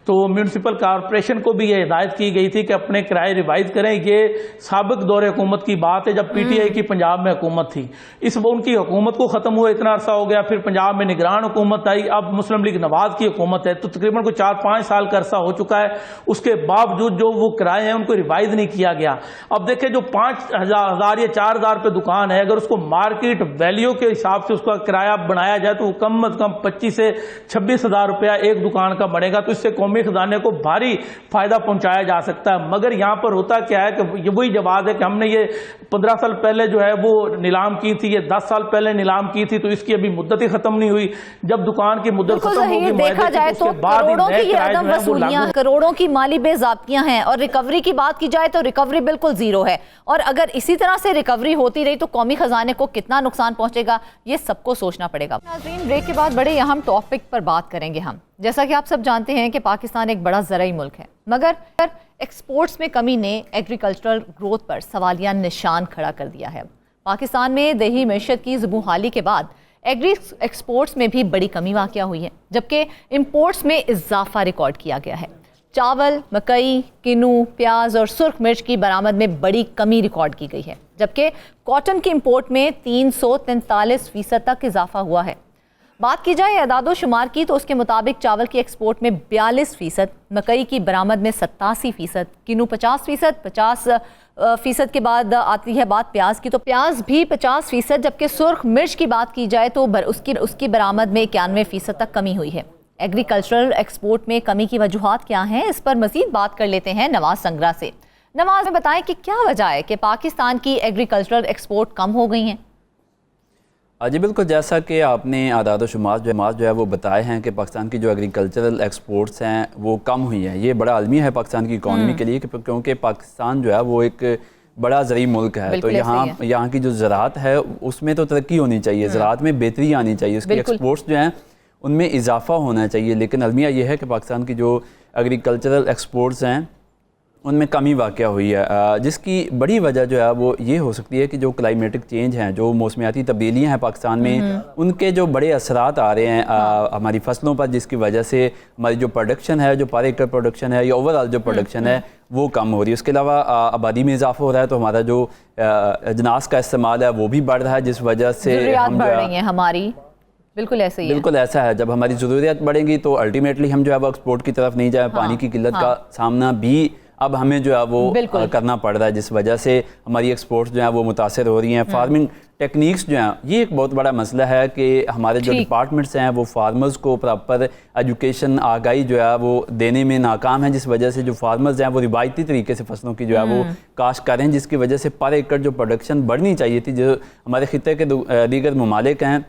C: तो म्यूनसिपल कॉरपोरेशन को भी ये हिदायत की गई थी कि अपने किराए रिवाइज करें। ये साबिक दौरे हुकूमत की बात है जब PTI की पंजाब में हुकूमत थी। इस उनकी हुकूमत को ख़त्म हुए इतना अरसा हो गया, फिर पंजाब में निगरान हुकूमत आई, अब मुस्लिम लीग नवाज की हुकूमत है, तो तकरीबन कोई 4-5 साल का अरसा हो चुका है। उसके बावजूद जो वो किराए हैं उनको रिवाइज नहीं किया गया। अब देखें जो 5000 या 4000 रुपये दुकान है, अगर उसको मार्केट वैल्यू के हिसाब से उसका किराया बनाया जाए तो वो कम अज कम 25 से 26 हज़ार रुपया एक दुकान का बनेगा। तो इससे कौमी कौमी खजाने को भारी फायदा पहुंचाया जा सकता है। मगर यहाँ पर होता क्या है कि ये वही जवाब है कि हमने ये 15 साल पहले जो है वो नीलाम की थी, ये 10 साल पहले नीलाम की थी, तो इसकी अभी मुद्दत ही खत्म नहीं हुई। जब दुकान की मुद्दत खत्म होगी,
A: देखा जाए तो करोड़ों की ये अदम वसूलियां, करोड़ों की माली बेज़ाब्तियां हैं, और रिकवरी की बात की जाए तो रिकवरी बिल्कुल जीरो है। और अगर इसी तरह से रिकवरी होती रही तो कौमी खजाने को कितना नुकसान पहुंचेगा, ये सबको सोचना पड़ेगा। नाज़रीन, ब्रेक के बाद बड़े अहम टॉपिक पर बात करेंगे हम। जैसा कि आप सब जानते हैं कि पाकिस्तान एक बड़ा ज़राई मुल्क है, मगर एक्सपोर्ट्स में कमी ने एग्रीकल्चरल ग्रोथ पर सवालिया निशान खड़ा कर दिया है। पाकिस्तान में देही मैशत की ज़बूहाली के बाद एग्री एक्सपोर्ट्स में भी बड़ी कमी वाक़या हुई है, जबकि इंपोर्ट्स में इजाफा रिकॉर्ड किया गया है। चावल, मकई, किन्नू, प्याज और सुर्ख मिर्च की बरामद में बड़ी कमी रिकॉर्ड की गई है, जबकि कॉटन की इंपोर्ट में 343% तक इजाफा हुआ है। बात की जाए अदादो शुमार की तो उसके मुताबिक चावल की एक्सपोर्ट में 42%, मकई की बरामद में 87%, किन्नू 50%, 50% के बाद आती है बात प्याज की, तो प्याज भी 50%, जबकि सुर्ख मिर्च की बात की जाए तो उसकी बरामद में 91% तक कमी हुई है। एग्रीकल्चरल एक्सपोर्ट में कमी की वजूहात क्या हैं, इस पर मजीद बात कर लेते हैं नवाज संगरा से। नवाज में बताएं कि क्या वजह है कि पाकिस्तान की एग्रीकल्चरल एक्सपोर्ट कम हो गई हैं।
D: जी बिल्कुल, जैसा कि आपने आदाद व शुमार जो है वो बताए हैं कि पाकिस्तान की जो एग्रीकल्चरल एक्सपोर्ट्स हैं वो कम हुई हैं। ये बड़ा अलमी है पाकिस्तान की इकॉनमी के लिए, क्योंकि पाकिस्तान जो है वो एक बड़ा ज़रूरी मुल्क है। तो यहाँ की जो ज़राअत है उसमें तो तरक्की होनी चाहिए, ज़राअत में बेहतरी आनी चाहिए, उसकी एक्सपोर्ट्स जो हैं उनमें इजाफा होना चाहिए। लेकिन अलमिया ये है कि पाकिस्तान की जो एग्रीकल्चरल एक्सपोर्ट्स हैं उनमें कमी वाक़या हुई है, जिसकी बड़ी वजह जो है वो ये हो सकती है कि जो क्लाइमेटिक चेंज हैं, जो मौसमियाती तब्दीलियाँ हैं पाकिस्तान में, उनके जो बड़े असरात आ रहे हैं हमारी फसलों पर, जिसकी वजह से हमारी जो प्रोडक्शन है, जो पर एकड़ प्रोडक्शन है या ओवरऑल जो प्रोडक्शन है वो कम हो रही है। उसके अलावा आबादी में इजाफा हो रहा है, तो हमारा जो अजनास का इस्तेमाल है वो भी बढ़ रहा है, जिस वजह से हम
A: बढ़ रही हैं हमारी। बिल्कुल ऐसे ही
D: बिल्कुल ऐसा है। जब हमारी ज़रूरियात बढ़ेंगी तो अल्टीमेटली हम जो है वो एक्सपोर्ट की तरफ नहीं जाए। पानी की किल्लत का सामना भी अब हमें जो है वो करना पड़ रहा है, जिस वजह से हमारी एक्सपोर्ट्स जो है वो मुतासर हो रही हैं। फार्मिंग टेक्निक्स जो हैं, ये एक बहुत बड़ा मसला है कि हमारे जो डिपार्टमेंट्स हैं वो फार्मर्स को प्रॉपर एजुकेशन आगाही जो है वो देने में नाकाम है, जिस वजह से जो फार्मर्स हैं वो रिवायती तरीके से फसलों की जो है वो काश्त कर रहे हैं, जिसकी वजह से पर एकड़ जो प्रोडक्शन बढ़नी चाहिए थी, जो हमारे खित्ते के दीगर ममालिक हैं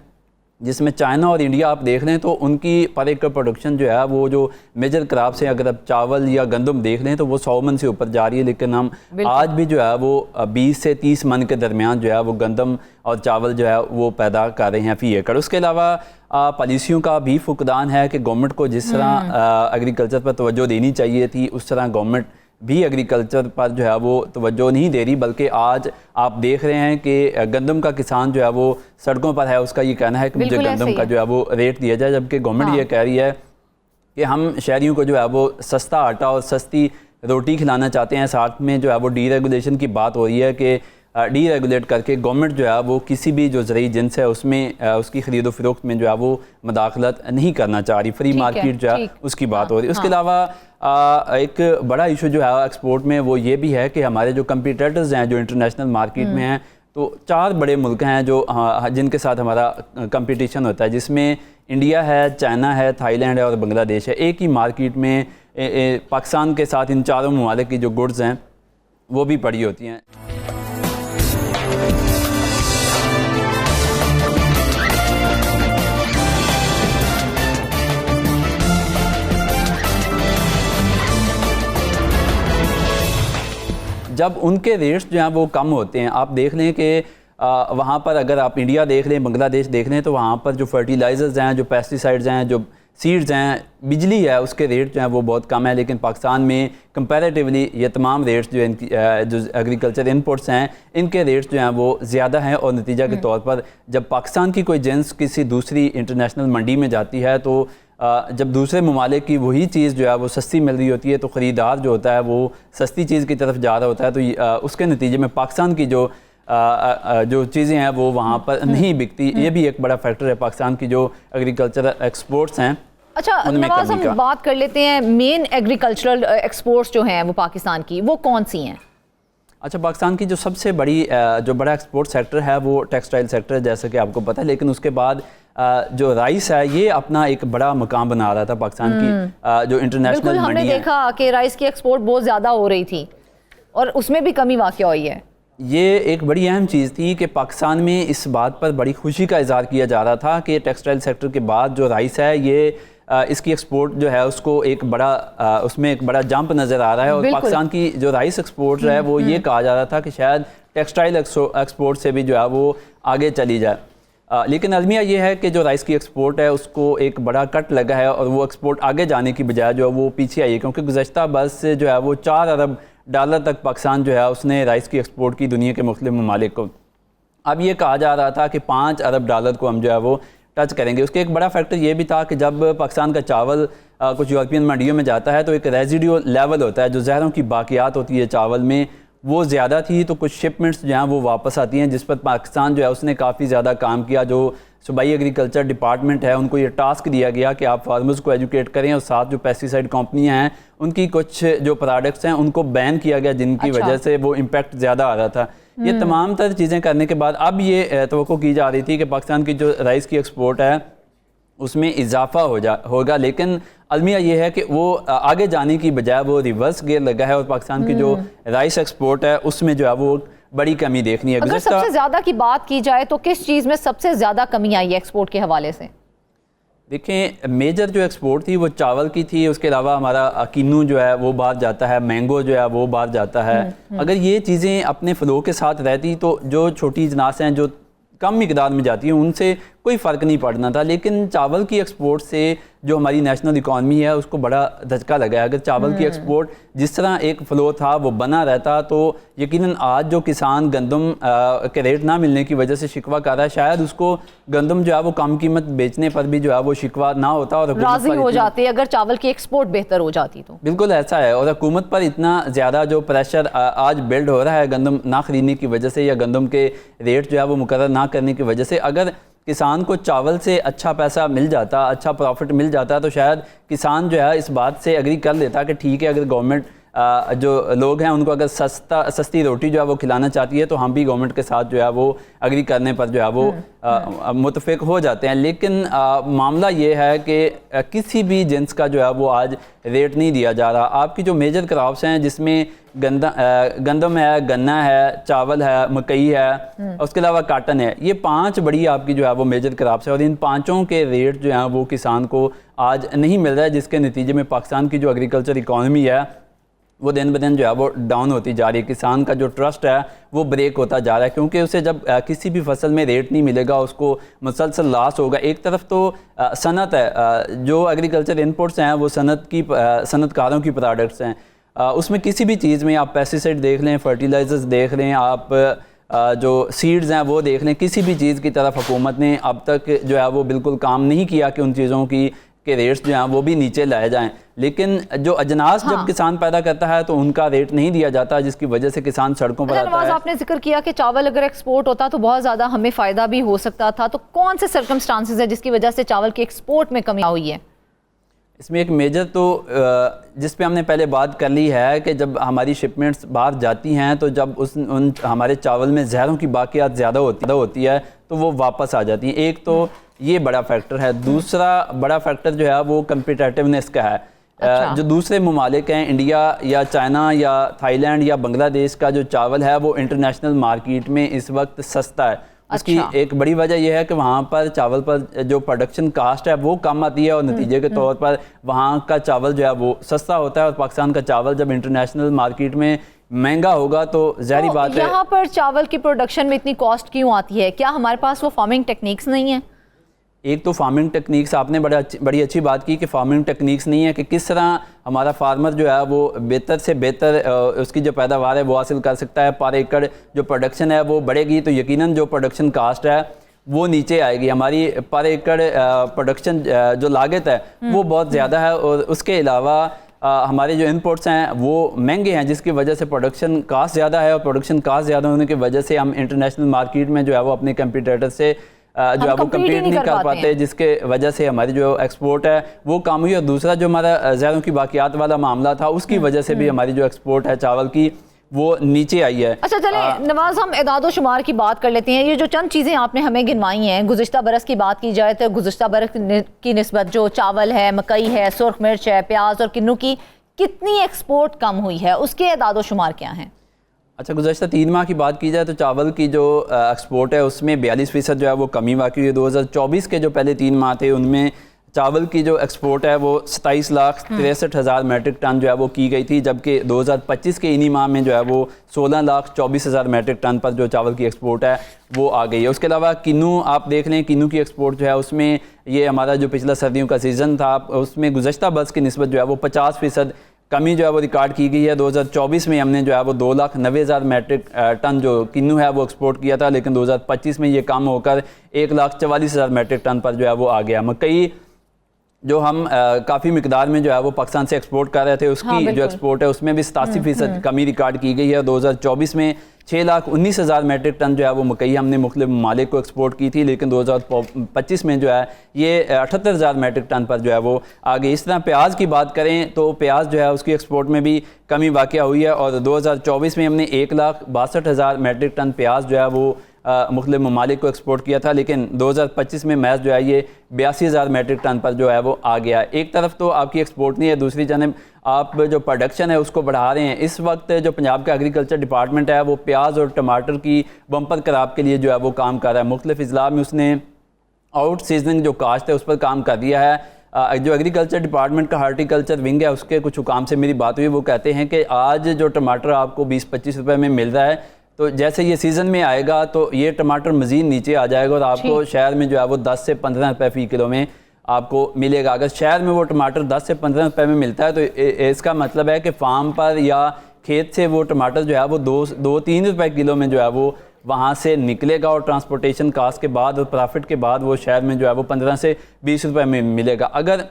D: जिसमें चाइना और इंडिया आप देख लें तो उनकी पर एकड़ प्रोडक्शन जो है वो जो मेजर क्रॉप्स हैं, अगर आप चावल या गंदम देख लें तो वो 100 मन से ऊपर जा रही है, लेकिन हम आज भी जो है वो 20 से 30 मन के दरमियान जो है वो गंदम और चावल जो है वो पैदा कर रहे हैं फी एकड़। उसके अलावा पॉलिसियों का भी फुकदान है कि गवर्नमेंट को जिस तरह एग्रीकल्चर पर तवज्जो देनी चाहिए थी, उस तरह गवर्नमेंट भी एग्रीकल्चर पर जो है वो तवज्जो नहीं दे रही, बल्कि आज आप देख रहे हैं कि गंदम का किसान जो है वो सड़कों पर है, उसका ये कहना है कि मुझे गंदम का जो है वो रेट दिया जाए, जबकि गवर्नमेंट ये कह रही है कि हम शहरियों को जो है वो सस्ता आटा और सस्ती रोटी खिलाना चाहते हैं। साथ में जो है वो डीरेगुलेशन की बात हो रही है कि डीरेगुलेट करके गवर्नमेंट जो है वो किसी भी जो ज़रूरी जिन्स है उसमें उसकी खरीदो फरोख्त में जो है वो मदाखलत नहीं करना चाह रही, फ्री मार्केट जो है उसकी बात हो रही है। उसके अलावा एक बड़ा इशू जो है एक्सपोर्ट में वो ये भी है कि हमारे जो कंपीटिटर्स हैं जो इंटरनेशनल मार्केट में हैं, तो 4 बड़े मुल्क हैं जो जिनके साथ हमारा कंपटीशन होता है, जिसमें इंडिया है, चाइना है, थाईलैंड है और बांग्लादेश है। एक ही मार्केट में पाकिस्तान के साथ इन चारों ममालिक की जो गुड्स हैं वो भी पड़ी होती हैं। जब उनके रेट्स जो हैं वो कम होते हैं, आप देख लें कि वहाँ पर अगर आप इंडिया देख लें, बांग्लादेश देख लें, तो वहाँ पर जो फर्टिलाइजर्स हैं, जो पेस्टिसाइड्स हैं, जो सीड्स हैं, बिजली है, उसके रेट जो हैं वो बहुत कम है। लेकिन पाकिस्तान में कंपैरेटिवली ये तमाम रेट्स जो इनकी जो एग्रीकल्चर इनपुट्स हैं, इनके रेट्स जो हैं वो ज़्यादा हैं। और नतीजा के तौर पर जब पाकिस्तान की कोई जिन्स किसी दूसरी इंटरनेशनल मंडी में जाती है, तो जब दूसरे ममालिक की वही चीज़ जो है वो सस्ती मिल रही होती है, तो ख़रीदार जो होता है वो सस्ती चीज़ की तरफ जा रहा होता है, तो उसके नतीजे में पाकिस्तान की जो चीज़ें हैं वो वहाँ पर नहीं बिकती। ये भी एक बड़ा फैक्टर है पाकिस्तान की जो एग्रीकल्चर एक्सपोर्ट्स हैं।
A: अच्छा नवाज, हम बात कर लेते हैं मेन एग्रीकल्चरल एक्सपोर्ट्स जो हैं वो पाकिस्तान की वो कौन सी हैं?
D: अच्छा, पाकिस्तान की जो सबसे बड़ी जो बड़ा एक्सपोर्ट सेक्टर है वो टेक्सटाइल सेक्टर है, जैसा कि आपको पता है। लेकिन उसके बाद जो राइस है ये अपना एक बड़ा मकाम बना रहा था पाकिस्तान की जो इंटरनेशनल
A: बिल्कुल, हमने
D: मंडी है।
A: देखा कि राइस की एक्सपोर्ट बहुत ज़्यादा हो रही थी और उसमें भी कमी वाक़या हुई है।
D: ये एक बड़ी अहम चीज़ थी कि पाकिस्तान में इस बात पर बड़ी खुशी का इज़हार किया जा रहा था कि टेक्सटाइल सेक्टर के बाद जो राइस है ये इसकी एक्सपोर्ट जो है उसको एक बड़ा उसमें एक बड़ा जंप नज़र आ रहा है। और पाकिस्तान की जो राइस एक्सपोर्ट है वो ये कहा जा रहा था कि शायद टेक्सटाइल एक्सपोर्ट से भी जो है वो आगे चली जाए। लेकिन अलमिया ये है कि जो राइस की एक्सपोर्ट है उसको एक बड़ा कट लगा है और वो एक्सपोर्ट आगे जाने की बजाय जो है वो पीछे आई है, क्योंकि गुज़श्ता बरस से जो है वो $4 अरब तक पाकिस्तान जो है उसने राइस की एक्सपोर्ट की दुनिया के मुख्तलिफ ममालिक को। अब ये कहा जा रहा था कि $5 अरब को हम जो है वो टच करेंगे। उसके एक बड़ा फैक्टर ये भी था कि जब पाकिस्तान का चावल कुछ यूरोपियन मंडियों में जाता है तो एक रेजिडियो लेवल होता है, जो ज़हरों की बाकियात होती है चावल में वो ज़्यादा थी, तो कुछ शिपमेंट्स जो हैं वो वापस आती हैं, जिस पर पाकिस्तान जो है उसने काफ़ी ज़्यादा काम किया। जो सूबाई एग्रीकल्चर डिपार्टमेंट है उनको ये टास्क दिया गया कि आप फार्मर्स को एजुकेट करें और साथ जो पेस्टिसाइड कंपनियां हैं उनकी कुछ जो प्रोडक्ट्स हैं उनको बैन किया गया, जिनकी वजह से वो इम्पैक्ट ज़्यादा आ रहा था। ये तमाम तरह चीज़ें करने के बाद अब ये तवक्को की जा रही थी कि पाकिस्तान की जो राइस की एक्सपोर्ट है उसमें इजाफा होगा, लेकिन अलमिया ये है कि वो आगे जाने की बजाय वो रिवर्स गियर लगा है और पाकिस्तान की जो राइस एक्सपोर्ट है उसमें जो है वो बड़ी कमी देखनी है।
A: अगर सबसे ज़्यादा की बात की जाए तो किस चीज़ में सबसे ज़्यादा कमी आई है एक्सपोर्ट के हवाले से?
D: देखें, मेजर जो एक्सपोर्ट थी वो चावल की थी, उसके अलावा हमारा किन्नू जो है वो बाहर जाता है, मैंगो जो है वो बाहर जाता है। अगर ये चीज़ें अपने फ्लो के साथ रहती तो जो छोटी अजनास हैं जो कम मिकदार में जाती हैं उनसे कोई फ़र्क नहीं पड़ना था, लेकिन चावल की एक्सपोर्ट से जो हमारी नेशनल इकॉनमी है उसको बड़ा धचका लगा है। अगर चावल की एक्सपोर्ट जिस तरह एक फ़्लो था वो बना रहता तो यकीनन आज जो किसान गंदम के रेट ना मिलने की वजह से शिकवा कर रहा है, शायद उसको गंदम जो है वो कम कीमत बेचने पर भी जो है वो शिकवा ना होता और
A: राज़ी हो जाते अगर चावल की एक्सपोर्ट बेहतर हो जाती तो।
D: बिल्कुल ऐसा है, और हुकूमत पर इतना ज़्यादा जो प्रेशर आज बिल्ड हो रहा है गंदम ना खरीदने की वजह से या गंदम के रेट जो है वो मुकर्रर ना करने की वजह से, अगर किसान को चावल से अच्छा पैसा मिल जाता, अच्छा प्रॉफिट मिल जाता तो शायद किसान जो है इस बात से एग्री कर लेता कि ठीक है, अगर गवर्नमेंट जो लोग हैं उनको अगर सस्ती रोटी जो है वो खिलाना चाहती है तो हम भी गवर्नमेंट के साथ जो है वो एग्री करने पर जो है वो मुतफिक हो जाते हैं। लेकिन मामला ये है कि किसी भी जिन्स का जो है वो आज रेट नहीं दिया जा रहा। आपकी जो मेजर क्रॉप्स हैं जिसमें गंदम है, गन्ना है, चावल है, मकई है, उसके अलावा काटन है, ये 5 बड़ी आपकी जो है वो मेजर क्रॉप्स है और इन 5 के रेट जो हैं वो किसान को आज नहीं मिल रहा है, जिसके नतीजे में पाकिस्तान की जो एग्रीकल्चर इकॉनमी है वो दिन ब दिन जो है वो डाउन होती जा रही है। किसान का जो ट्रस्ट है वो ब्रेक होता जा रहा है, क्योंकि उसे जब किसी भी फसल में रेट नहीं मिलेगा उसको मुसलसल लॉस होगा। एक तरफ तो सनत है, जो एग्रीकल्चर इनपुट्स हैं वो सनतकारों की प्रोडक्ट्स हैं, उसमें किसी भी चीज़ में आप पेस्टिसाइड देख लें, फर्टिलाइजर्स देख लें, आप जो सीड्स हैं वो देख लें, किसी भी चीज़ की तरफ हुकूमत ने अब तक जो है वो बिल्कुल काम नहीं किया कि उन चीज़ों की के रेट्स जो हैं वो भी नीचे लाए जाएं। लेकिन जो अजनास जब किसान पैदा करता है तो उनका रेट नहीं दिया जाता, जिसकी वजह से किसान सड़कों पर आता है।
A: आपने जिक्र किया कि चावल अगर एक्सपोर्ट होता तो बहुत ज़्यादा हमें फ़ायदा भी हो सकता था, तो कौन से सर्कमस्टांसेस है जिसकी वजह से चावल की एक्सपोर्ट में कमी हुई है?
D: इसमें एक मेजर तो जिस पे हमने पहले बात कर ली है कि जब हमारी शिपमेंट्स बाहर जाती हैं तो जब उन हमारे चावल में जहरों की बाकियात ज़्यादा होती है तो वो वापस आ जाती हैं। एक तो ये बड़ा फैक्टर है। दूसरा बड़ा फैक्टर जो है वो कम्पिटेटिवनेस का है। अच्छा। जो दूसरे ममालिक हैं, इंडिया या चाइना या थाईलैंड या बांग्लादेश का जो चावल है वो इंटरनेशनल मार्केट में इस वक्त सस्ता है। उसकी एक बड़ी वजह यह है कि वहाँ पर चावल पर जो प्रोडक्शन कास्ट है वो कम आती है और नतीजे के तौर पर वहाँ का चावल जो है वो सस्ता होता है। और पाकिस्तान का चावल जब इंटरनेशनल मार्केट में महंगा होगा तो ज़ाहिर बात है।
A: यहाँ पर चावल की प्रोडक्शन में इतनी कॉस्ट क्यों आती है? क्या हमारे पास वो फार्मिंग टेक्निक्स नहीं है?
D: एक तो फार्मिंग टेक्निक्स, आपने बड़ी अच्छी बात की कि फार्मिंग टेक्निक्स नहीं है कि किस तरह हमारा फार्मर जो है वो बेहतर से बेहतर उसकी जो पैदावार है वो हासिल कर सकता है। पर एकड़ जो प्रोडक्शन है वो बढ़ेगी तो यकीनन जो प्रोडक्शन कास्ट है वो नीचे आएगी। हमारी पर एकड़ प्रोडक्शन जो लागत है वो बहुत ज़्यादा है और उसके अलावा हमारे जो इनपुट्स हैं वो महंगे हैं, जिसकी वजह से प्रोडक्शन कास्ट ज़्यादा है और प्रोडक्शन कास्ट ज़्यादा होने की वजह से हम इंटरनेशनल मार्केट में जो है वो अपने कंपटीटर से जो है वो कम्पीट नहीं कर पाते, जिसके वजह से हमारी जो एक्सपोर्ट है वो कम हुई। और दूसरा जो हमारा ज़हरों की बाकियात वाला मामला था उसकी वजह से भी हमारी जो एक्सपोर्ट है चावल की वो नीचे आई है।
A: अच्छा चलें नवाज, हम एदादो शुमार की बात कर लेते हैं। ये जो चंद चीज़ें आपने हमें गिनवाई हैं, गुज़िश्ता बरस की बात की जाए तो गुज़िश्ता बरस की निस्बत जो चावल है, मकई है, सुर्ख मिर्च है, प्याज और किन्नू की कितनी एक्सपोर्ट कम हुई है, उसके एदादो शुमार क्या हैं?
D: अच्छा, गुज़श्ता 3 माह की बात की जाए तो चावल की जो एक्सपोर्ट है उसमें 42% जो है वो कमी वाक़ई हुई है। 2024 के जो पहले 3 माह थे उनमें चावल की जो एक्सपोर्ट है वो 27,63,000 मेट्रिक टन जो है वो की गई थी, जबकि 2025 के इन्हीं माह में जो है वो 16,24,000 मेट्रिक टन पर जो चावल की एक्सपोर्ट है वो आ गई है। उसके अलावा किन्नू आप देख लें, किन्नू की एक्सपोर्ट जो है उसमें ये हमारा जो पिछला सर्दियों का सीज़न था उसमें गुज़श्ता बरस की निस्बत जो है वो 50% कमी जो है वो रिकॉर्ड की गई है। 2024 में हमने जो है वो 2,90,000 मेट्रिक टन जो किन्नू है वो एक्सपोर्ट किया था, लेकिन 2025 में ये कम होकर 1,44,000 मेट्रिक टन पर जो है वो आ गया। मकई जो हम काफ़ी मिकदार में जो है वो पाकिस्तान से एक्सपोर्ट कर रहे थे, उसकी जो एक्सपोर्ट है उसमें भी 87% कमी रिकॉर्ड की गई है। 2024 में 6,19,000 मेट्रिक टन जो है वो मकई हमने मुख्तलिफ ममालिक को एक्सपोर्ट की थी, लेकिन 2025 में जो है ये 78,000 मेट्रिक टन पर जो है वो आ गई। इस तरह प्याज की बात करें तो प्याज जो है उसकी एक्सपोर्ट में भी कमी वाक़या हुई है और 2024 में हमने 1,62,000 मेट्रिक टन प्याज जो है वो मुख्तलिफ ममालिक को एक्सपोर्ट किया था, लेकिन 2025 में महज जो है ये 82,000 मेट्रिक टन पर जो है वो आ गया। एक तरफ तो आपकी एक्सपोर्ट नहीं है, दूसरी जानब आप जो प्रोडक्शन है उसको बढ़ा रहे हैं। इस वक्त जो पंजाब का एग्रीकल्चर डिपार्टमेंट है वो प्याज और टमाटर की बम्पर कराब के लिए जो है वो काम कर रहा है। मुख्तलिफ अजला में उसने आउट सीजनिंग जो काश्त है उस पर काम कर दिया है। जो एग्रीकल्चर डिपार्टमेंट का हार्टिकल्चर विंग है उसके कुछ हुकाम से मेरी बात हुई, वो कहते हैं कि आज जो टमाटर आपको 20-25 रुपये में मिल रहा है, तो जैसे ये सीज़न में आएगा तो ये टमाटर मज़ीद नीचे आ जाएगा और आपको शहर में जो है वो 10 से 15 रुपये फ़ी किलो में आपको मिलेगा। अगर शहर में वो टमाटर 10 से 15 रुपये में मिलता है तो इसका मतलब है कि फार्म पर या खेत से वो टमाटर जो है वो 2-3 रुपये किलो में जो है वो वहाँ से निकलेगा और ट्रांसपोर्टेशन कास्ट के बाद और प्रॉफिट के बाद वो शहर में जो है वो 15 से 20 रुपये में मिलेगा। अगर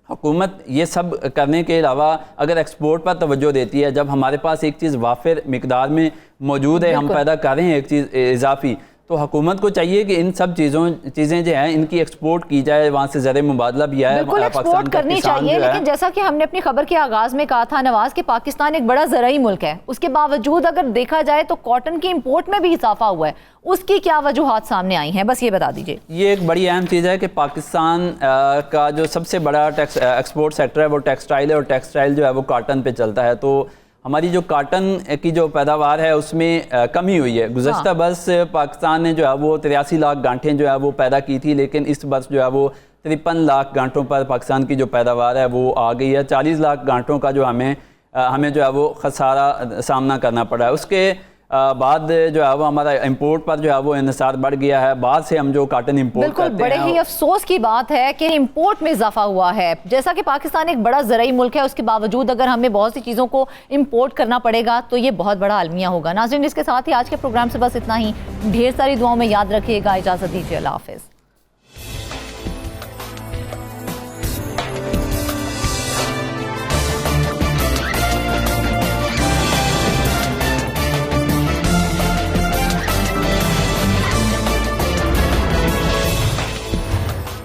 D: हुकूमत ये सब करने के अलावा अगर एक्सपोर्ट पर तवज्जो देती है, जब हमारे पास एक चीज़ वाफिर मिकदार में मौजूद है, हम पैदा कर रहे हैं एक चीज़ इजाफी, तो हुकूमत को चाहिए कि इन सब चीज़ें जो हैं इनकी एक्सपोर्ट की जाए, वहाँ से ज़र मुबादला भी आए,
A: बिल्कुल एक्सपोर्ट करनी चाहिए। लेकिन जैसा कि हमने अपनी खबर के आगाज़ में कहा था नवाज कि पाकिस्तान एक बड़ा ज़राई मुल्क है, उसके बावजूद अगर देखा जाए तो कॉटन की इम्पोर्ट में भी इजाफा हुआ है, उसकी क्या वजूहात सामने आई हैं, बस ये बता दीजिए। ये
D: एक बड़ी अहम चीज़ है कि पाकिस्तान का जो सबसे बड़ा एक्सपोर्ट सेक्टर है वो टेक्सटाइल है और टेक्सटाइल जो है वो कॉटन पे चलता है। तो हमारी जो कॉटन की जो पैदावार है उसमें कमी हुई है। गुज़श्ता बरस पाकिस्तान ने जो है वो 83 लाख गांठें जो है वो पैदा की थी, लेकिन इस बरस जो है वो 53 लाख गांठों पर पाकिस्तान की जो पैदावार है वो आ गई है। 40 लाख गांठों का जो हमें जो है वो खसारा सामना करना पड़ा है। उसके बाद जो है वो हमारा इंपोर्ट पर जो है वो इन्हिसार बढ़ गया है। बाद से हम जो कॉटन इंपोर्ट करते हैं,
A: बड़े ही अफसोस की बात है कि इंपोर्ट में इजाफा हुआ है। जैसा कि पाकिस्तान एक बड़ा ज़राई मुल्क है, उसके बावजूद अगर हमें बहुत सी चीज़ों को इंपोर्ट करना पड़ेगा तो ये बहुत बड़ा अलमिया होगा। नाज़रीन, इसके साथ ही आज के प्रोग्राम से बस इतना ही। ढेर सारी दुआओं में याद रखिएगा। इजाज़त दीजिए, अल्लाह हाफ़िज़।